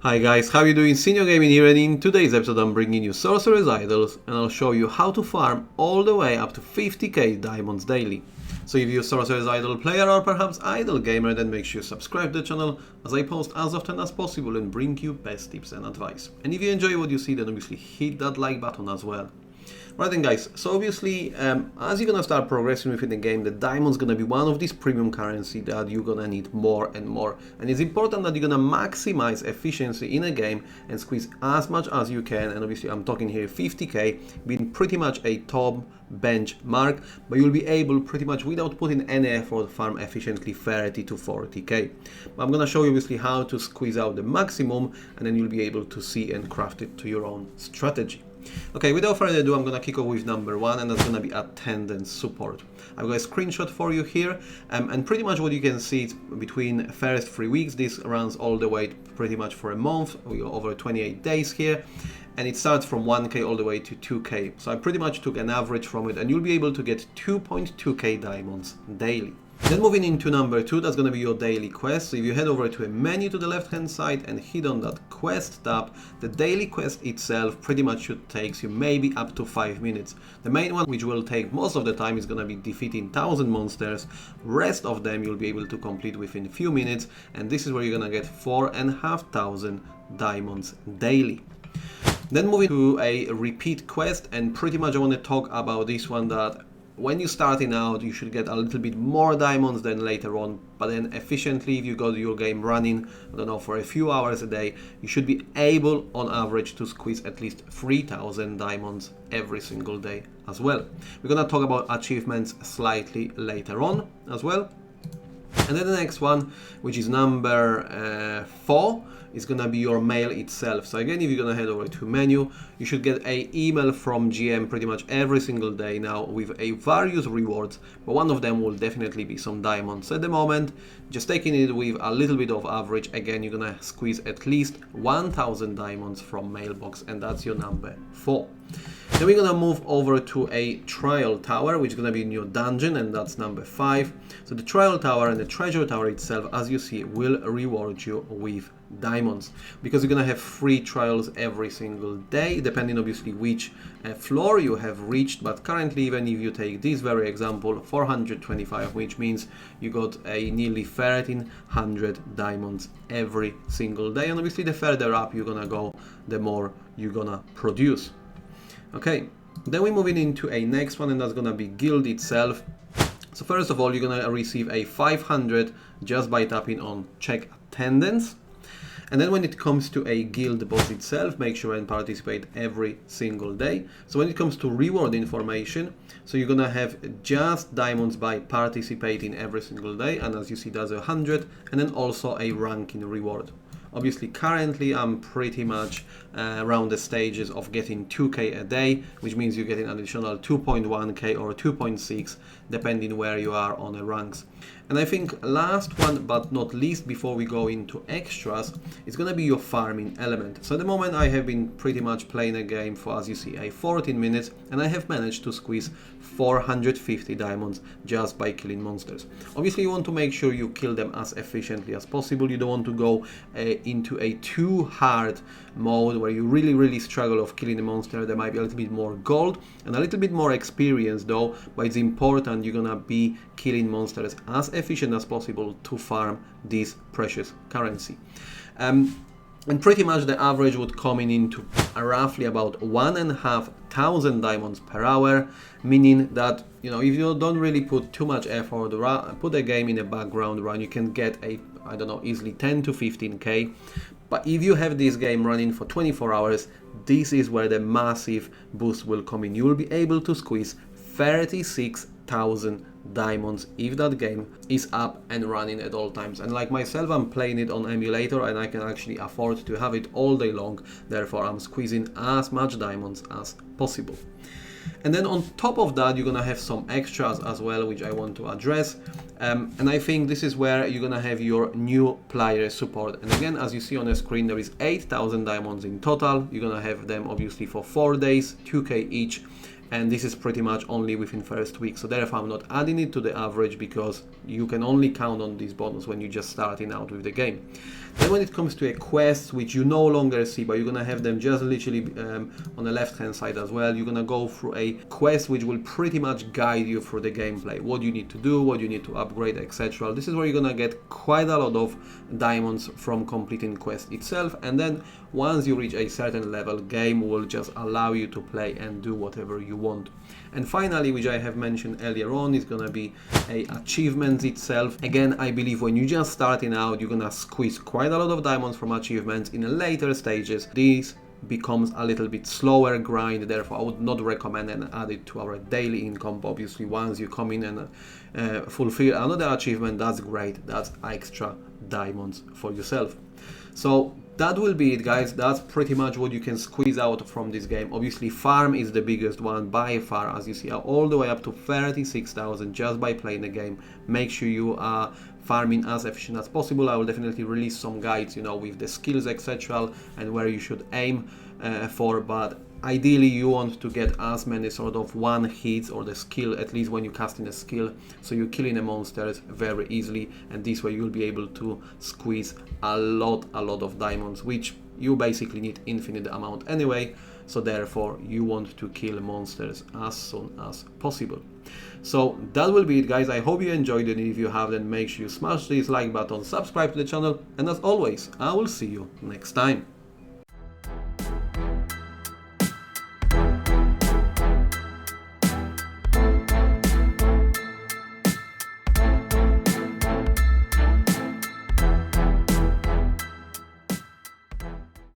Hi guys, how you doing? Senior Gaming here, and in today's episode I'm bringing you Sorceress Idols and I'll show you how to farm all the way up to 50k diamonds daily. So if you're a Sorceress Idol player or perhaps idol gamer, then make sure you subscribe to the channel as I post as often as possible and bring you best tips and advice. And if you enjoy what you see, then obviously hit that like button as well. Right then guys, so obviously as you're gonna start progressing within the game, the diamond's gonna be one of these premium currency that you're gonna need more and more. And it's important that you're gonna maximize efficiency in a game and squeeze as much as you can. And obviously I'm talking here 50k being pretty much a top benchmark, but you'll be able pretty much without putting any effort farm efficiently 30 to 40k. But I'm gonna show you obviously how to squeeze out the maximum, and then you'll be able to see and craft it to your own strategy. Okay, without further ado, I'm gonna kick off with number one, and that's gonna be attendance support. I've got a screenshot for you here, and pretty much what you can see is between first 3 weeks. This runs all the way pretty much for a month. We are over 28 days here, and it starts from 1k all the way to 2k. So I pretty much took an average from it, and you'll be able to get 2.2k diamonds daily. Then moving into number two, that's going to be your daily quest. So if you head over to a menu to the left hand side and hit on that quest tab, the daily quest itself pretty much should take you maybe up to 5 minutes. The main one, which will take most of the time, is going to be defeating 1000 monsters. Rest of them you'll be able to complete within a few minutes, and this is where you're going to get 4,500 diamonds daily. Then moving to a repeat quest, and pretty much I want to talk about this one, that when you're starting out, you should get a little bit more diamonds than later on, but then efficiently, if you got your game running, I don't know, for a few hours a day, you should be able on average to squeeze at least 3000 diamonds every single day as well. We're gonna talk about achievements slightly later on as well. And then the next one, which is number 4, is gonna be your mail itself. So again, if you're gonna head over to menu, you should get an email from GM pretty much every single day now with a various rewards, but one of them will definitely be some diamonds. At the moment, just taking it with a little bit of average, again, you're gonna squeeze at least 1000 diamonds from mailbox, and that's your number 4. Then we're gonna move over to a trial tower, which is gonna be in your dungeon, and that's number 5. So the trial tower and the treasure tower itself, as you see, will reward you with diamonds, because you're gonna have 3 trials every single day, depending obviously which floor you have reached. But currently, even if you take this very example, 425, which means you got a nearly 1300 diamonds every single day, and obviously the further up you're gonna go, the more you're gonna produce. Okay, then we're moving into a next one, and that's gonna be guild itself. So first of all, you're gonna receive a 500 just by tapping on check attendance. And then when it comes to a guild boss itself, make sure and participate every single day. So when it comes to reward information, so you're gonna have just diamonds by participating every single day, and as you see, that's 100, and then also a ranking reward. Obviously, currently I'm pretty much around the stages of getting 2k a day, which means you're getting an additional 2.1k or 2.6, depending where you are on the ranks. And I think last one but not least, before we go into extras, is gonna be your farming element. So at the moment I have been pretty much playing a game for, as you see, a 14 minutes, and I have managed to squeeze 450 diamonds just by killing monsters. Obviously you want to make sure you kill them as efficiently as possible. You don't want to go into a too hard mode where you really struggle of killing a monster. There might be a little bit more gold and a little bit more experience though, but it's important you're gonna be killing monsters as efficient as possible to farm this precious currency. And pretty much the average would come into roughly about 1,500 diamonds per hour, meaning that, you know, if you don't really put too much effort, put a game in a background run, you can get a, I don't know, easily 10 to 15k. But if you have this game running for 24 hours, this is where the massive boost will come in. You will be able to squeeze 36,000 diamonds if that game is up and running at all times. And like myself, I'm playing it on emulator and I can actually afford to have it all day long, therefore I'm squeezing as much diamonds as possible. And then on top of that, you're gonna have some extras as well, which I want to address. And I think this is where you're gonna have your new player support. And again, as you see on the screen, there is 8,000 diamonds in total. You're gonna have them obviously for 4 days, 2k each. And this is pretty much only within first week, so therefore I'm not adding it to the average, because you can only count on this bonus when you're just starting out with the game. Then when it comes to a quest, which you no longer see, but you're gonna have them just literally on the left hand side as well, you're gonna go through a quest which will pretty much guide you through the gameplay, what you need to do, what you need to upgrade, etc. This is where you're gonna get quite a lot of diamonds from completing quest itself, and then once you reach a certain level, game will just allow you to play and do whatever you want. And finally, which I have mentioned earlier on, is gonna be a achievements itself. Again, I believe when you're just starting out, you're gonna squeeze quite a lot of diamonds from achievements. In later stages, these becomes a little bit slower grind, therefore I would not recommend and add it to our daily income. Obviously, once you come in and fulfill another achievement, that's great, that's extra diamonds for yourself. So that will be it, guys. That's pretty much what you can squeeze out from this game. Obviously, farm is the biggest one by far, as you see, all the way up to 36,000 just by playing the game. Make sure you are farming as efficient as possible. I will definitely release some guides, you know, with the skills, etc., and where you should aim for, but ideally you want to get as many sort of one hits or the skill, at least when you're casting a skill, so you're killing the monsters very easily, and this way you'll be able to squeeze a lot of diamonds, which you basically need infinite amount anyway, so therefore you want to kill monsters as soon as possible. So that will be it, guys. I hope you enjoyed it. If you have, then make sure you smash this like button, subscribe to the channel, and as always, I will see you next time.